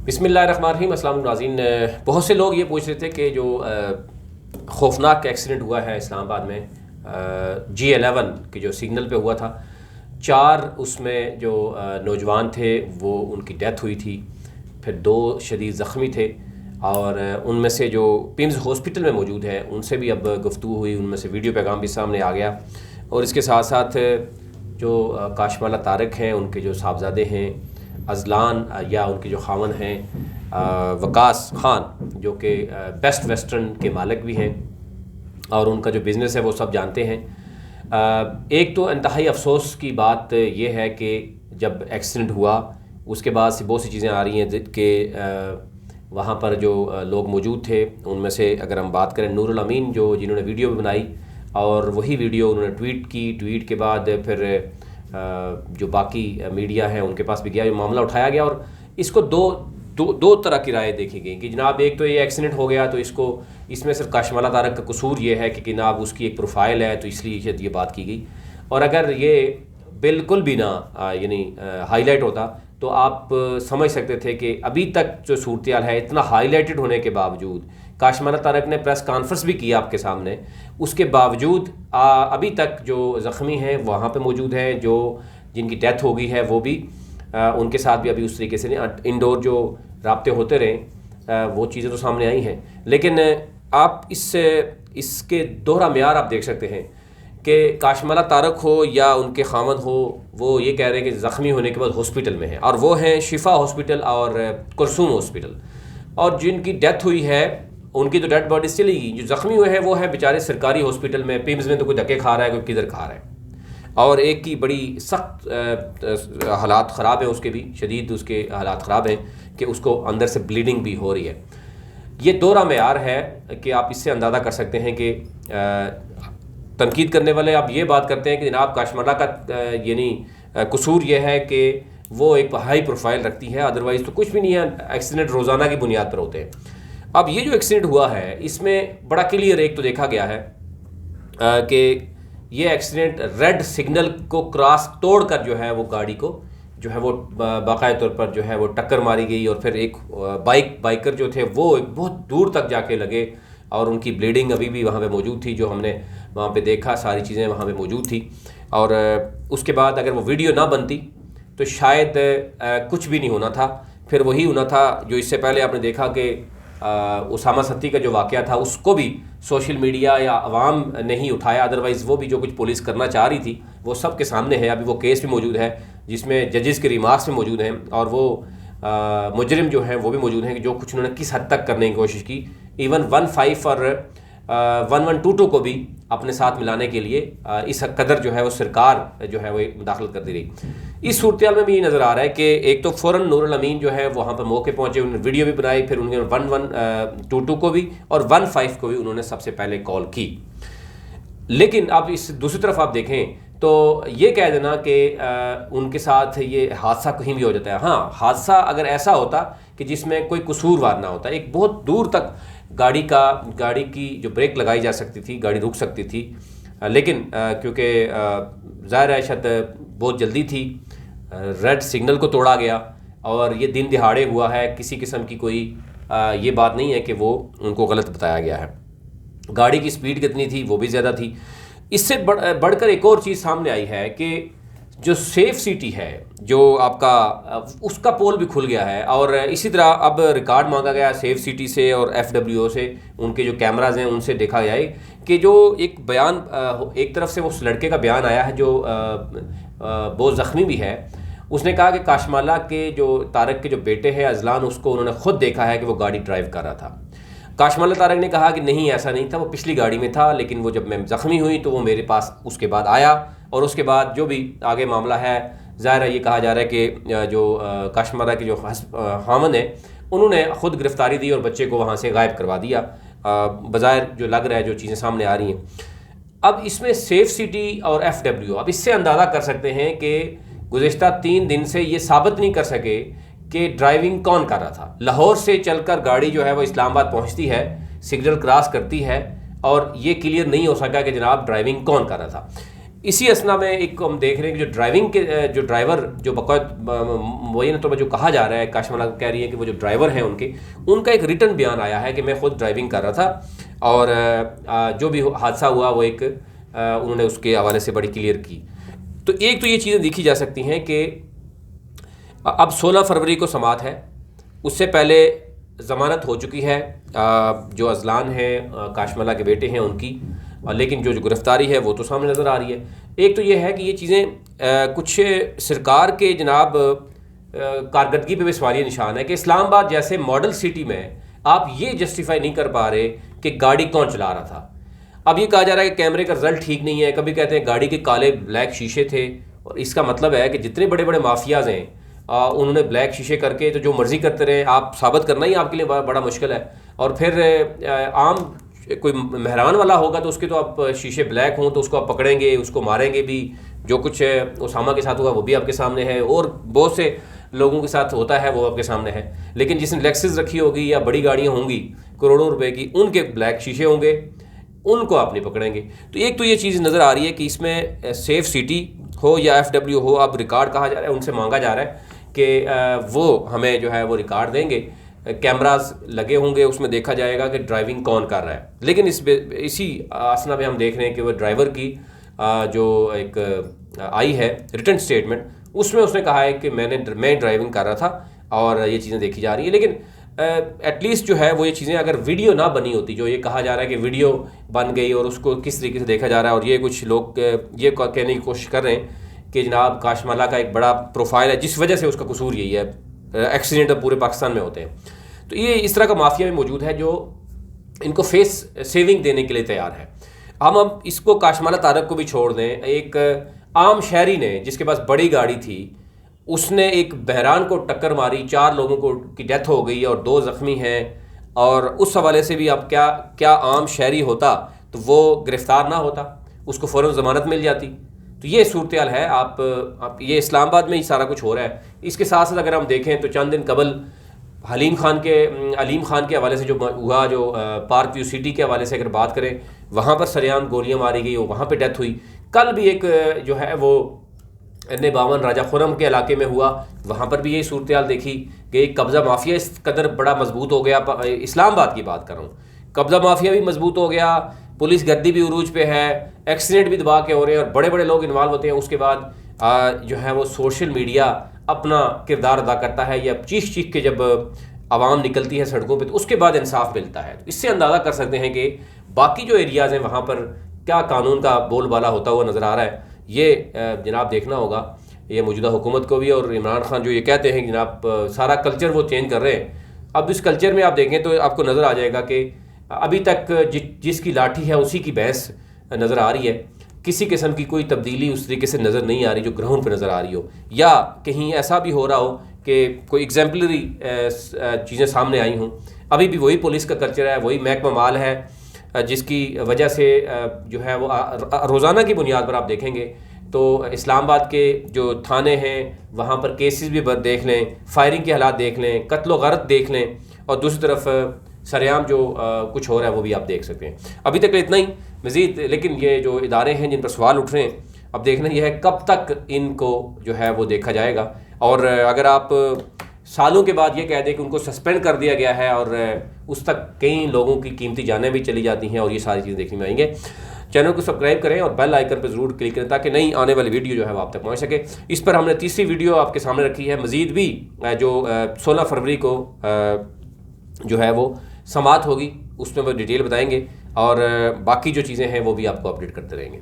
بسم اللہ الرحمن الرحیم۔ السلام علیکم ناظرین۔ بہت سے لوگ یہ پوچھ رہے تھے کہ جو خوفناک ایکسیڈنٹ ہوا ہے اسلام آباد میں G11 کے جو سگنل پہ ہوا تھا، 4 اس میں جو نوجوان تھے وہ ان کی ڈیتھ ہوئی تھی، پھر 2 شدید زخمی تھے، اور ان میں سے جو پیمز ہاسپٹل میں موجود ہے ان سے بھی اب گفتگو ہوئی، ان میں سے ویڈیو پیغام بھی سامنے آ گیا، اور اس کے ساتھ ساتھ جو کاشمالہ طارق ہیں ان کے جو صاحبزادے ہیں اذلان یا ان کے جو خاون ہیں وقاص خان، جو کہ بیسٹ ویسٹرن کے مالک بھی ہیں اور ان کا جو بزنس ہے وہ سب جانتے ہیں۔ ایک تو انتہائی افسوس کی بات یہ ہے کہ جب ایکسیڈنٹ ہوا اس کے بعد سے بہت سی چیزیں آ رہی ہیں کہ وہاں پر جو لوگ موجود تھے ان میں سے اگر ہم بات کریں نور الامین جنہوں نے ویڈیو بنائی، اور وہی ویڈیو انہوں نے ٹویٹ کی، ٹویٹ کے بعد پھر جو باقی میڈیا ہے ان کے پاس بھی گیا، جو معاملہ اٹھایا گیا، اور اس کو دو طرح کی رائے دیکھی گئی کہ جناب ایک تو یہ ایکسیڈنٹ ہو گیا تو اس میں صرف کاشمالہ طارق کا قصور یہ ہے کہ جناب اس کی ایک پروفائل ہے تو اس لیے یہ بات کی گئی، اور اگر یہ بالکل بھی نہ ہائی لائٹ ہوتا تو آپ سمجھ سکتے تھے کہ ابھی تک جو صورتحال ہے اتنا ہائی لائٹڈ ہونے کے باوجود، کاشمالہ طارق نے پریس کانفرنس بھی کیا آپ کے سامنے، اس کے باوجود ابھی تک جو زخمی ہیں وہاں پہ موجود ہیں، جن کی ڈیتھ ہو گئی ہے وہ بھی ان کے ساتھ بھی ابھی اس طریقے سے نہیں، انڈور جو رابطے ہوتے رہے وہ چیزیں تو سامنے آئی ہیں، لیکن آپ اس کے دوہرا معیار آپ دیکھ سکتے ہیں کہ کاشمالہ طارق ہو یا ان کے خاوند ہو، وہ یہ کہہ رہے ہیں کہ زخمی ہونے کے بعد ہاسپٹل میں ہیں، اور وہ ہیں شفا ہاسپٹل اور کلثوم ہاسپٹل، اور جن کی ڈیتھ ہوئی ہے ان کی تو ڈیڈ باڈیز چلی گئی، جو زخمی ہوئے ہیں وہ ہیں بیچارے سرکاری ہاسپٹل میں، پیمز میں تو کوئی دھکے کھا رہا ہے کوئی کدھر کھا رہا ہے، اور ایک کی بڑی سخت حالات خراب ہیں، اس کے بھی شدید اس کے حالات خراب ہیں کہ اس کو اندر سے بلیڈنگ بھی ہو رہی ہے۔ یہ دوہرا معیار ہے کہ آپ اس سے اندازہ کر سکتے ہیں کہ تنقید کرنے والے آپ یہ بات کرتے ہیں کہ جناب کاشمالہ کا قصور یہ ہے کہ وہ ایک ہائی پروفائل رکھتی ہے، ادروائز تو کچھ بھی نہیں ہے، ایکسیڈنٹ روزانہ کی بنیاد پر ہوتے ہیں۔ اب یہ جو ایکسیڈنٹ ہوا ہے اس میں بڑا کلیئر ایک تو دیکھا گیا ہے کہ یہ ایکسیڈنٹ ریڈ سگنل کو کراس توڑ کر جو ہے وہ گاڑی کو جو ہے وہ باقاعدہ طور پر جو ہے وہ ٹکر ماری گئی، اور پھر ایک بائکر جو تھے وہ بہت دور تک جا کے لگے، اور ان کی بلیڈنگ ابھی بھی وہاں پہ موجود تھی، جو ہم نے وہاں پہ دیکھا ساری چیزیں وہاں پہ موجود تھی، اور اس کے بعد اگر وہ ویڈیو نہ بنتی تو شاید کچھ بھی نہیں ہونا تھا، پھر وہی ہونا تھا جو اس سے پہلے آپ نے دیکھا کہ اسامہ ستی کا جو واقعہ تھا اس کو بھی سوشل میڈیا یا عوام نے ہی اٹھایا، ادروائز وہ بھی جو کچھ پولیس کرنا چاہ رہی تھی وہ سب کے سامنے ہے، ابھی وہ کیس بھی موجود ہے جس میں ججز کے ریمارکس بھی موجود ہیں، اور وہ مجرم جو ہیں وہ بھی موجود ہیں کہ جو کچھ انہوں نے کس حد تک کرنے کی کوشش کی، ایون 15 اور 1122 کو بھی اپنے ساتھ ملانے کے لیے اس قدر جو ہے وہ سرکار جو ہے وہ مداخلت کرتی رہی۔ اس صورتحال میں بھی یہ نظر آ رہا ہے کہ ایک تو فوراً نور الامین جو ہے وہاں پر موقع پہنچے، انہوں نے ویڈیو بھی بنائی، پھر انہوں نے 1122 کو بھی اور 15 کو بھی انہوں نے سب سے پہلے کال کی، لیکن اب اس دوسری طرف آپ دیکھیں تو یہ کہہ دینا کہ ان کے ساتھ یہ حادثہ کہیں بھی ہو جاتا ہے، ہاں حادثہ اگر ایسا ہوتا کہ جس میں کوئی قصوروار نہ ہوتا، ایک بہت دور تک گاڑی کی جو بریک لگائی جا سکتی تھی، گاڑی رک سکتی تھی، لیکن کیونکہ ظاہر ہے شاید بہت جلدی تھی، ریڈ سگنل کو توڑا گیا، اور یہ دن دہاڑے ہوا ہے، کسی قسم کی کوئی یہ بات نہیں ہے کہ وہ ان کو غلط بتایا گیا ہے۔ گاڑی کی سپیڈ کتنی تھی وہ بھی زیادہ تھی۔ اس سے بڑھ کر ایک اور چیز سامنے آئی ہے کہ جو سیف سٹی ہے جو آپ کا اس کا پول بھی کھل گیا ہے، اور اسی طرح اب ریکارڈ مانگا گیا سیف سٹی سے اور FWO سے، ان کے جو کیمراز ہیں ان سے دیکھا جائے کہ جو ایک بیان ایک طرف سے اس لڑکے کا بیان آیا ہے جو بہت زخمی بھی ہے، اس نے کہا کہ کاشمالہ کے جو طارق کے جو بیٹے ہیں اذلان، اس کو انہوں نے خود دیکھا ہے کہ وہ گاڑی ڈرائیو کر رہا تھا۔ کاشمالہ طارق نے کہا کہ نہیں ایسا نہیں تھا، وہ پچھلی گاڑی میں تھا، لیکن وہ جب میں زخمی ہوئی تو وہ میرے پاس اس کے بعد آیا، اور اس کے بعد جو بھی آگے معاملہ ہے ظاہر ہے یہ کہا جا رہا ہے کہ جو کاشمالہ کے جو خاوند ہیں انہوں نے خود گرفتاری دی اور بچے کو وہاں سے غائب کروا دیا، بظاہر جو لگ رہا ہے جو چیزیں سامنے آ رہی ہیں۔ اب اس میں سیف سٹی اور FWO، اب اس سے اندازہ کر سکتے ہیں کہ گزشتہ 3 دن سے یہ ثابت نہیں کر سکے کہ ڈرائیونگ کون کر رہا تھا۔ لاہور سے چل کر گاڑی جو ہے وہ اسلام آباد پہنچتی ہے، سگنل کراس کرتی ہے، اور یہ کلیئر نہیں ہو سکا کہ جناب ڈرائیونگ کون کر رہا تھا۔ اسی اسنا میں ایک ہم دیکھ رہے ہیں کہ جو ڈرائیونگ کے جو ڈرائیور جو مبینہ طور پر جو کہا جا رہا ہے، کاشمالہ کہہ رہی ہے کہ وہ جو ڈرائیور ہیں ان کا ایک ریٹن بیان آیا ہے کہ میں خود ڈرائیونگ کر رہا تھا اور جو بھی حادثہ ہوا وہ ایک انہوں نے اس کے حوالے سے بڑی کلیئر کی. تو ایک تو یہ چیزیں دیکھی جا سکتی ہیں کہ اب 16 فروری کو سماعت ہے، اس سے پہلے ضمانت ہو چکی ہے جو اذلان ہیں کاشمالہ کے بیٹے ہیں ان کی، لیکن جو گرفتاری ہے وہ تو سامنے نظر آ رہی ہے. ایک تو یہ ہے کہ یہ چیزیں کچھ سرکار کے جناب کارکردگی پہ بھی سوالیہ نشان ہے کہ اسلام آباد جیسے ماڈل سٹی میں آپ یہ جسٹیفائی نہیں کر پا رہے کہ گاڑی کون چلا رہا تھا. اب یہ کہا جا رہا ہے کہ کیمرے کا رزلٹ ٹھیک نہیں ہے، کبھی کہتے ہیں گاڑی کے کالے بلیک شیشے تھے، اور اس کا مطلب ہے کہ جتنے بڑے بڑے مافیاز ہیں انہوں نے بلیک شیشے کر کے تو جو مرضی کرتے رہے، آپ ثابت کرنا ہی آپ کے لیے بڑا مشکل ہے. اور پھر عام کوئی مہران والا ہوگا تو اس کے تو آپ شیشے بلیک ہوں تو اس کو آپ پکڑیں گے، اس کو ماریں گے بھی. جو کچھ اسامہ کے ساتھ ہوا وہ بھی آپ کے سامنے ہے، اور بہت سے لوگوں کے ساتھ ہوتا ہے وہ آپ کے سامنے ہے. لیکن جس نے لیکسس رکھی ہوگی یا بڑی گاڑیاں ہوں گی کروڑوں روپے کی، ان کے بلیک شیشے ہوں گے، ان کو آپ نہیں پکڑیں گے. تو ایک تو یہ چیز نظر آ رہی ہے کہ اس میں سیف سٹی ہو یا FW ہو، اب ریکارڈ کہا جا رہا ہے، ان سے مانگا جا رہا ہے کہ وہ ہمیں جو ہے وہ ریکارڈ دیں گے، کیمراز لگے ہوں گے، اس میں دیکھا جائے گا کہ ڈرائیونگ کون کر رہا ہے. لیکن اسی اسنا میں ہم دیکھ رہے ہیں کہ وہ ڈرائیور کی جو ایک آئی ہے ریٹن سٹیٹمنٹ، اس میں اس نے کہا ہے کہ میں ڈرائیونگ کر رہا تھا اور یہ چیزیں دیکھی جا رہی ہیں. لیکن ایٹ لیسٹ جو ہے وہ یہ چیزیں اگر ویڈیو نہ بنی ہوتی، جو یہ کہا جا رہا ہے کہ ویڈیو بن گئی اور اس کو کس طریقے سے دیکھا جا رہا ہے، اور یہ کچھ لوگ یہ کہنے کی کوشش کر رہے ہیں کہ جناب کاشمالہ کا ایک بڑا پروفائل ہے جس وجہ سے اس کا قصور یہی ہے، ایکسیڈنٹ اب پورے پاکستان میں ہوتے ہیں. تو یہ اس طرح کا مافیا بھی موجود ہے جو ان کو فیس سیونگ دینے کے لیے تیار ہے. ہم اب اس کو کاشمالہ طارق کو بھی چھوڑ دیں، ایک عام شہری نے جس کے پاس بڑی گاڑی تھی، اس نے ایک بحران کو ٹکر ماری، 4 لوگوں کی ڈیتھ ہو گئی اور 2 زخمی ہیں، اور اس حوالے سے بھی اب کیا عام شہری ہوتا تو وہ گرفتار نہ ہوتا، اس کو فوراً ضمانت مل جاتی. تو یہ صورتحال ہے. آپ یہ اسلام آباد میں ہی سارا کچھ ہو رہا ہے. اس کے ساتھ ساتھ اگر ہم دیکھیں تو چند دن قبل علیم خان کے حوالے سے جو ہوا، جو پارک ویو سٹی کے حوالے سے اگر بات کریں، وہاں پر سریعام گولیاں ماری گئی، وہاں پہ ڈیتھ ہوئی. کل بھی ایک جو ہے وہ N52 راجہ خرم کے علاقے میں ہوا، وہاں پر بھی یہی صورتحال دیکھی کہ ایک قبضہ مافیا اس قدر بڑا مضبوط ہو گیا. اسلام آباد کی بات کر رہا ہوں، قبضہ مافیا بھی مضبوط ہو گیا، پولیس گردی بھی عروج پہ ہے، ایکسیڈنٹ بھی دبا کے ہو رہے ہیں اور بڑے بڑے لوگ انوالو ہوتے ہیں. اس کے بعد جو ہے وہ سوشل میڈیا اپنا کردار ادا کرتا ہے، یا چیخ کے جب عوام نکلتی ہے سڑکوں پہ تو اس کے بعد انصاف ملتا ہے. اس سے اندازہ کر سکتے ہیں کہ باقی جو ایریاز ہیں وہاں پر کیا قانون کا بول بالا ہوتا ہوا نظر آ رہا ہے. یہ جناب دیکھنا ہوگا، یہ موجودہ حکومت کو بھی، اور عمران خان جو یہ کہتے ہیں کہ جناب سارا کلچر وہ چینج کر رہے ہیں. اب اس کلچر میں آپ دیکھیں تو آپ کو نظر آ جائے گا کہ ابھی تک جس کی لاٹھی ہے اسی کی بھینس نظر آ رہی ہے. کسی قسم کی کوئی تبدیلی اس طریقے سے نظر نہیں آ رہی جو گراؤنڈ پہ نظر آ رہی ہو، یا کہیں ایسا بھی ہو رہا ہو کہ کوئی ایگزامپلری چیزیں سامنے آئی ہوں. ابھی بھی وہی پولیس کا کلچر ہے، وہی محکمہ مال ہے، جس کی وجہ سے جو ہے وہ روزانہ کی بنیاد پر آپ دیکھیں گے تو اسلام آباد کے جو تھانے ہیں وہاں پر کیسز بھی دیکھ لیں، فائرنگ کے حالات دیکھ لیں، قتل و غارت دیکھ لیں، اور دوسری طرف سریعام جو کچھ ہو رہا ہے وہ بھی آپ دیکھ سکتے ہیں. ابھی تک اتنا ہی مزید، لیکن یہ جو ادارے ہیں جن پر سوال اٹھ رہے ہیں، اب دیکھنا یہ ہے کب تک ان کو جو ہے وہ دیکھا جائے گا. اور اگر آپ سالوں کے بعد یہ کہہ دیں کہ ان کو سسپینڈ کر دیا گیا ہے اور اس تک کئی لوگوں کی قیمتی جانیں بھی چلی جاتی ہیں، اور یہ ساری چیزیں دیکھنے میں آئیں گے. چینل کو سبسکرائب کریں اور بیل آئیکن پر ضرور کلک کریں تاکہ نئی آنے والی ویڈیو جو ہے وہ آپ تک پہنچ سکے. اس پر ہم نے تیسری ویڈیو آپ کے سامنے رکھی ہے. مزید بھی جو 16 فروری کو جو ہے وہ سماعت ہوگی، اس میں وہ ڈیٹیل بتائیں گے، اور باقی جو چیزیں ہیں وہ بھی آپ کو اپڈیٹ کرتے رہیں گے.